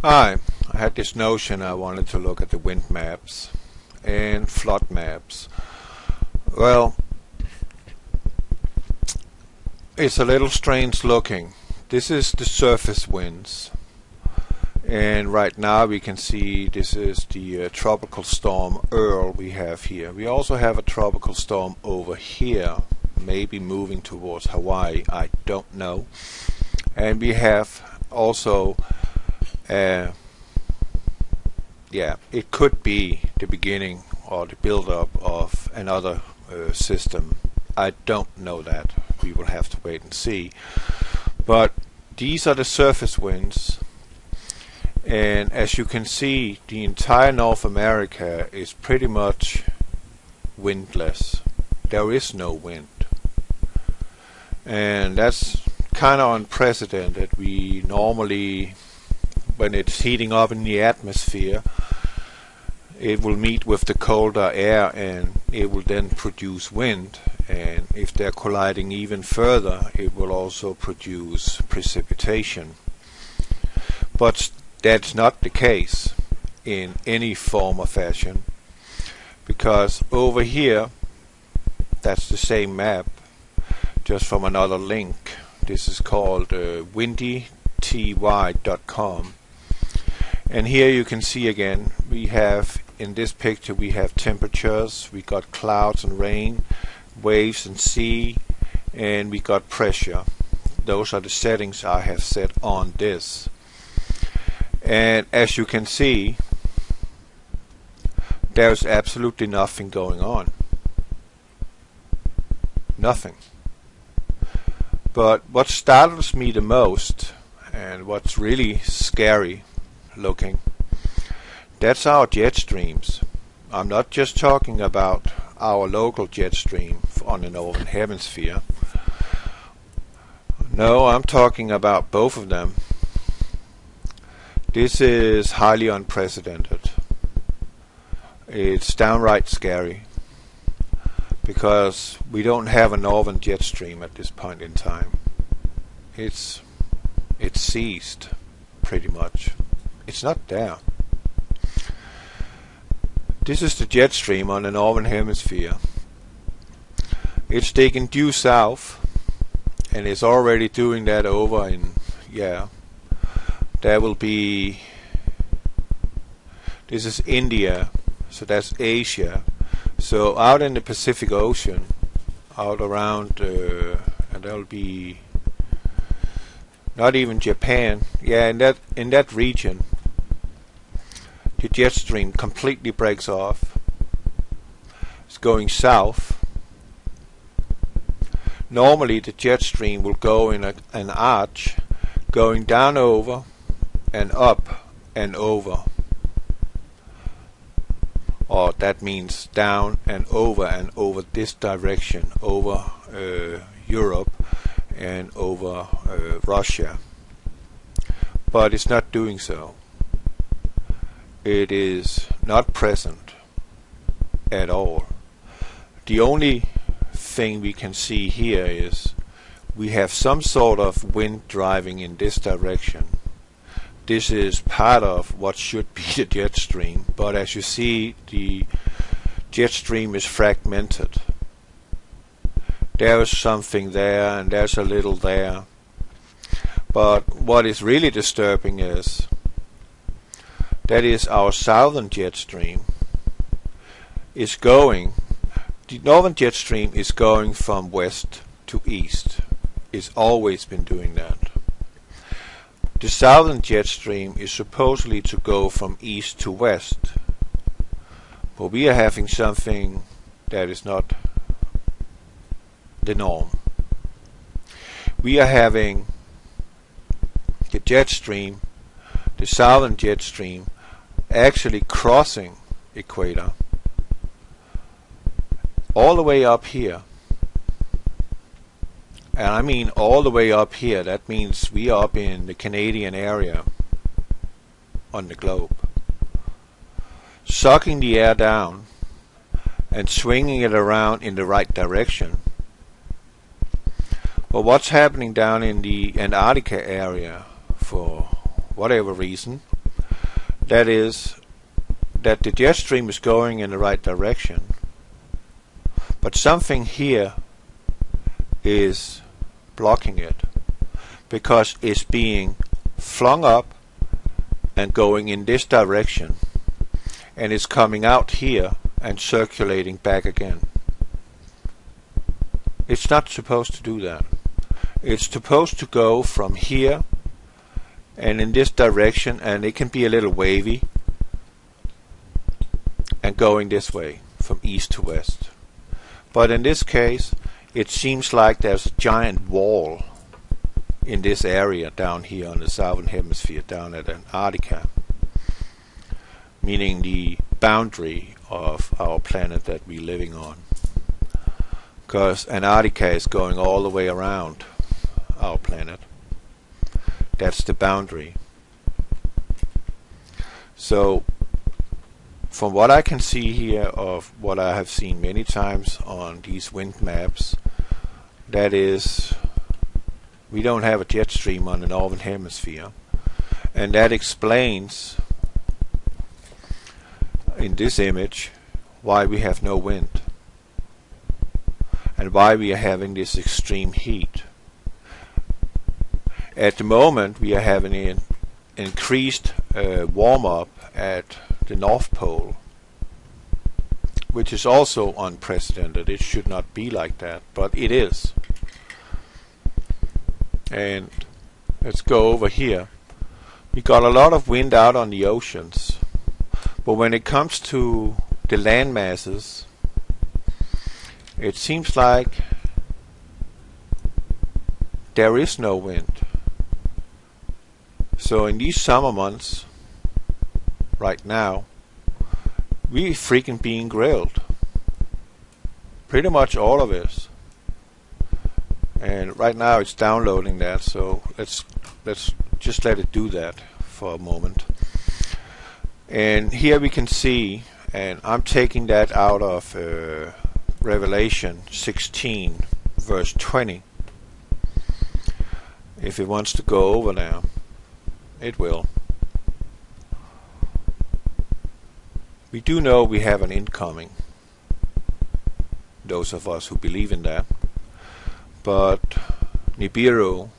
Hi, I had this notion I wanted to look at the wind maps and flood maps. Well, it's a little strange looking. This is the surface winds, and right now we can see this is the tropical storm Earl we have here. We also have a tropical storm over here, maybe moving towards Hawaii, I don't know. And we have also it could be the beginning or the build-up of another system. I don't know that. We will have to wait and see. But these are the surface winds, and as you can see, the entire North America is pretty much windless. There is no wind, and that's kind of unprecedented. We normally, when it's heating up in the atmosphere, it will meet with the colder air and it will then produce wind, and if they're colliding even further, it will also produce precipitation. But that's not the case in any form or fashion, because over here, that's the same map, just from another link. This is called windyty.com, and here you can see again, we have in this picture we have temperatures, we got clouds and rain, waves and sea, and we got pressure. Those are the settings I have set on this. And as you can see, there's absolutely nothing going on. Nothing. But what startles me the most, and what's really scary looking, that's our jet streams. I'm not just talking about our local jet stream on the Northern Hemisphere. No, I'm talking about both of them. This is highly unprecedented. It's downright scary, because we don't have a northern jet stream at this point in time. It's ceased, pretty much. It's not there. This is the jet stream on the Northern Hemisphere. It's taken due south, and it's already doing that over in, there will be, this is India, so that's Asia. So out in the Pacific Ocean, out around, and there'll be not even Japan. In that region, the jet stream completely breaks off. It's going south. Normally the jet stream will go in an arch, going down over and up and over. Or that means down and over this direction, over Europe and over Russia. But it's not doing so. It is not present at all. The only thing we can see here is we have some sort of wind driving in this direction. This is part of what should be the jet stream, but as you see, the jet stream is fragmented. There is something there and there's a little there. But what is really disturbing is that is our southern jet stream is going, the northern jet stream is going from west to east. It's always been doing that. The southern jet stream is supposedly to go from east to west, but we are having something that is not the norm. We are having the jet stream, the southern jet stream, actually crossing equator all the way up here. And I mean all the way up here. That means we are up in the Canadian area on the globe, sucking the air down and swinging it around in the right direction. But what's happening down in the Antarctica area, for whatever reason, That is, that the jet stream is going in the right direction, but something here is blocking it, because it's being flung up and going in this direction, and it's coming out here and circulating back again. It's not supposed to do that. It's supposed to go from here and in this direction, and it can be a little wavy, and going this way from east to west. But in this case, it seems like there's a giant wall in this area down here on the southern hemisphere, down at Antarctica, meaning the boundary of our planet that we're living on, because Antarctica is going all the way around our planet. That's the boundary. So from what I can see here, of what I have seen many times on these wind maps, that is, we don't have a jet stream on the northern hemisphere, and that explains in this image why we have no wind and why we are having this extreme heat. At the moment we are having an increased warm-up at the North Pole, which is also unprecedented. It should not be like that, but it is. And let's go over here. We got a lot of wind out on the oceans, but when it comes to the land masses, it seems like there is no wind. So in these summer months, right now, we freaking being grilled. Pretty much all of us. And right now it's downloading that, so let's just let it do that for a moment. And here we can see, and I'm taking that out of Revelation 16 verse 20. If it wants to go over there, it will. We do know we have an incoming, those of us who believe in that. But Nibiru,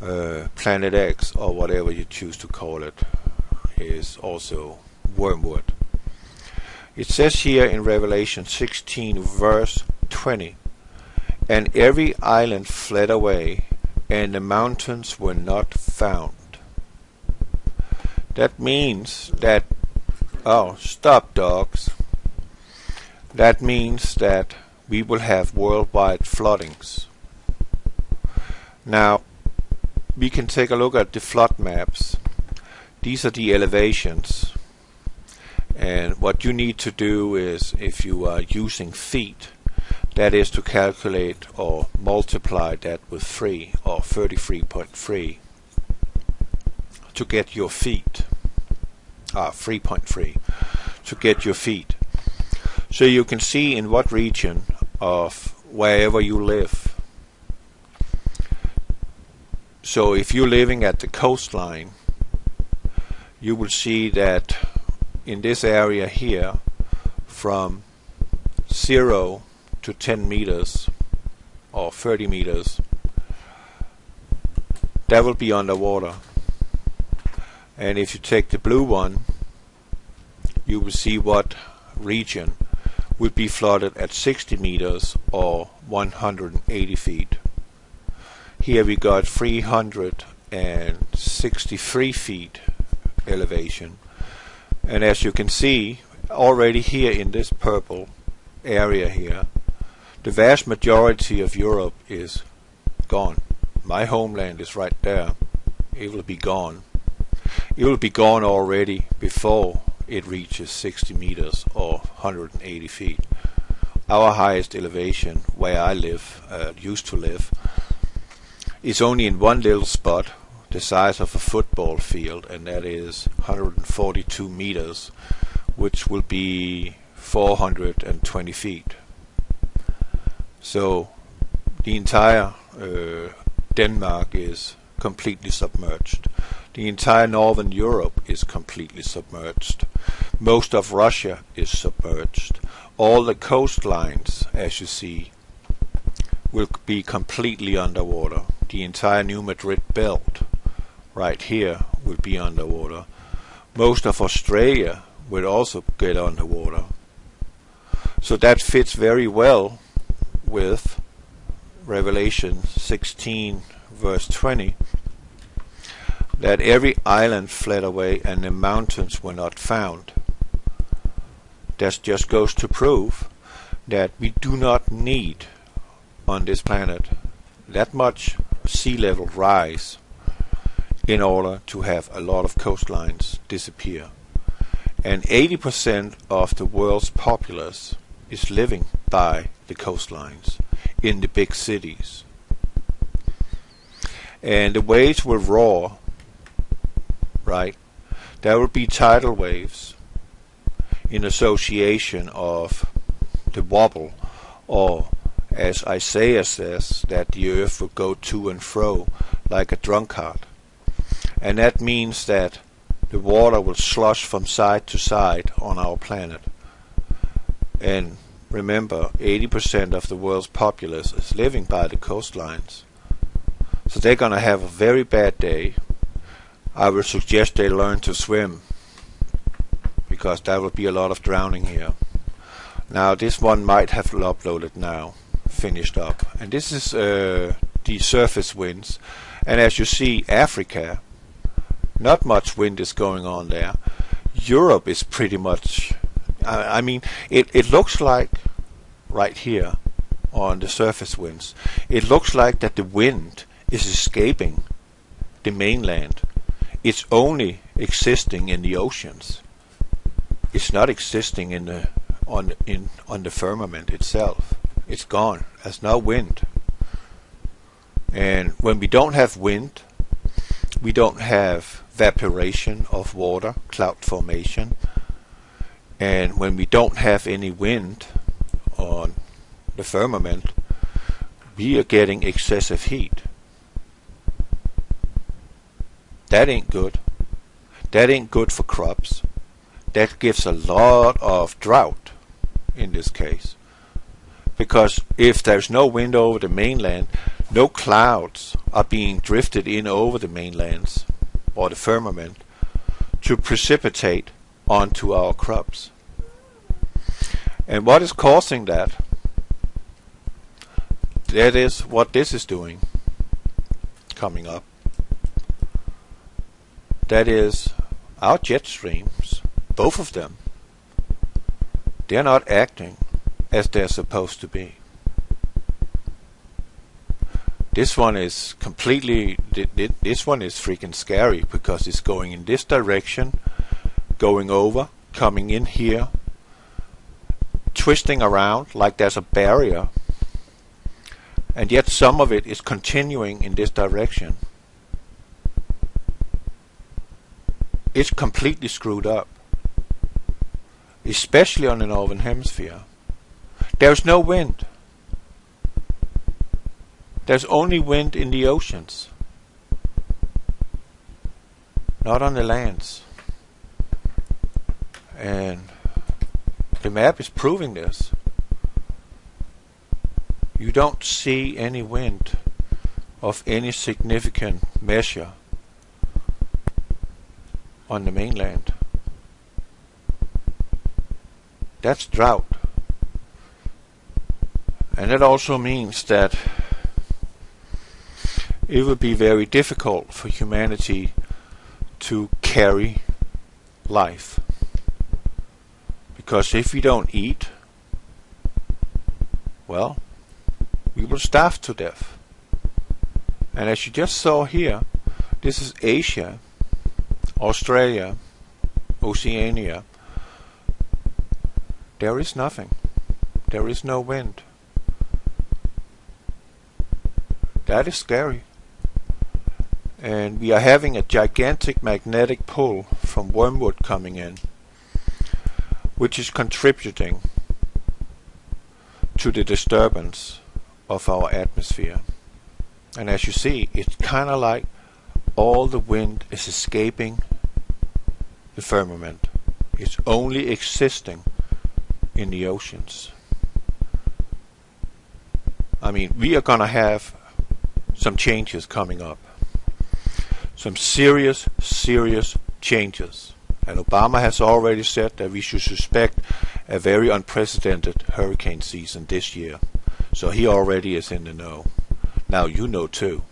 PlanetX, or whatever you choose to call it, is also wormwood. It says here in Revelation 16 verse 20, "And every island fled away, and the mountains were not found." That means that, oh, stop dogs. That means that we will have worldwide floodings. Now, we can take a look at the flood maps. These are the elevations. And what you need to do is, if you are using feet, that is to calculate or multiply that with 3 or 33.3 to get your feet. 3.3 to get your feet. So you can see in what region of wherever you live. So if you're living at the coastline, you will see that in this area here, from 0 to 10 meters or 30 meters, that will be underwater. And if you take the blue one, you will see what region would be flooded at 60 meters or 180 feet. Here we got 363 feet elevation. And as you can see, already here in this purple area here, the vast majority of Europe is gone. My homeland is right there. It will be gone. It will be gone already before it reaches 60 meters or 180 feet. Our highest elevation, where I live, used to live, is only in one little spot, the size of a football field, and that is 142 meters, which will be 420 feet. So the entire Denmark is completely submerged. The entire northern Europe is completely submerged. Most of Russia is submerged. All the coastlines, as you see, will be completely underwater. The entire New Madrid belt right here will be underwater. Most of Australia will also get underwater. So that fits very well with Revelation 16 verse 20, that every island fled away and the mountains were not found. That just goes to prove that we do not need on this planet that much sea level rise in order to have a lot of coastlines disappear. And 80% of the world's populace is living by the coastlines in the big cities. And the waves will roar, right? There will be tidal waves in association of the wobble, or as Isaiah says, that the earth will go to and fro like a drunkard. And that means that the water will slush from side to side on our planet. And remember, 80% of the world's populace is living by the coastlines. So they're going to have a very bad day. I would suggest they learn to swim, because there will be a lot of drowning here. Now this one might have uploaded now, finished up. And this is the surface winds. And as you see, Africa, not much wind is going on there. Europe is pretty much, I mean, it looks like right here on the surface winds, it looks like that the wind is escaping the mainland. It's only existing in the oceans. It's not existing in the on the firmament itself. It's gone. There's no wind. And when we don't have wind, we don't have evaporation of water, cloud formation. And when we don't have any wind on the firmament, we are getting excessive heat. That ain't good. That ain't good for crops. That gives a lot of drought in this case. Because if there's no wind over the mainland, no clouds are being drifted in over the mainlands or the firmament to precipitate onto our crops. And what is causing that? That is what this is doing coming up. That is our jet streams, both of them. They're not acting as they're supposed to be. This one is completely, this one is freaking scary, because it's going in this direction, going over, coming in here, twisting around like there's a barrier, and yet some of it is continuing in this direction. It's completely screwed up, especially on the northern hemisphere. There's no wind. There's only wind in the oceans, not on the lands. And the map is proving this. You don't see any wind of any significant measure on the mainland. That's drought. And that also means that it will be very difficult for humanity to carry life. Because if we don't eat, well, we will starve to death. And as you just saw here, this is Asia, Australia, Oceania. There is nothing. There is no wind. That is scary. And we are having a gigantic magnetic pull from wormwood coming in, which is contributing to the disturbance of our atmosphere. And as you see, it's kind of like all the wind is escaping the firmament. It's only existing in the oceans. I mean, we are gonna have some changes coming up. Some serious changes. And Obama has already said that we should suspect a very unprecedented hurricane season this year. So he already is in the know. Now you know too.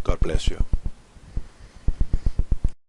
God bless you.